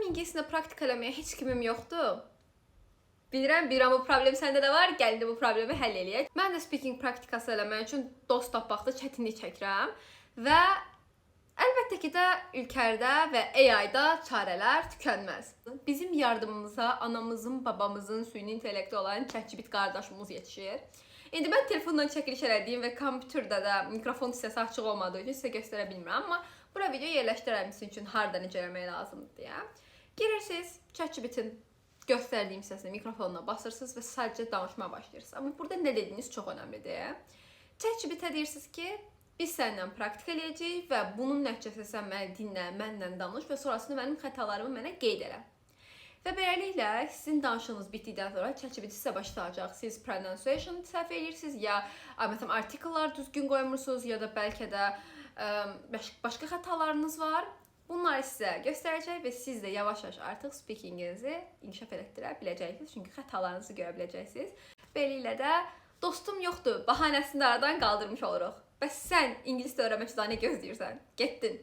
Mənim ingiliscə praktik eləməyə heç kimim yoxdur. Bilirəm, bu problem səndə də var. Gəlin də bu problemi həll eləyək. Mən də speaking praktikası eləmək üçün dost tapmaqda çətinlik çəkirəm və əlbəttə ki də ülkədə və AI-da çarələr tükənməz. Bizim yardımımıza anamızın, babamızın süni intellekti olan ChatGPT qardaşımız yetişir. İndi mən telefondan çəkiliş elədiyim və kompüterdə də mikrofon hissəsi açıq olmadığı üçün sizə göstərə bilmirəm, amma bura video yerləşdirəm sizin üçün harda necə eləmək lazımdır deyə. Girirsiniz, ChatGPT-in göstərdiyim hissəsini mikrofonuna basırsınız və sadəcə danışmaya başlayırsınız. Amma burada nə dediyiniz çox önəmlidir. ChatGPT-ə deyirsiniz ki, biz səndən praktik eləyəcəyik və bunun nəticəsində sən məni dinlə, mənlə danış və sonrasında mənim xətalarımı mənə qeyd elə. Və beləliklə, sizin danışığınız bitdikdən sonra ChatGPT sizə başlayacaq. Siz pronunciation səhv edirsiniz, ya məsələn artikellər düzgün qoymursunuz, ya da bəlkə də başqa xətalarınız var. Bunları sizə göstərəcək və siz də yavaş-yavaş artıq speakinginizi inkişaf etdirə biləcəksiniz. Çünki xətalarınızı görə biləcəksiniz. Beləliklə də dostum yoxdur, bahanəsini aradan qaldırmış oluruq. Bəs sən ingiliscə öyrənmək üçün nə gözləyirsən? Getdin.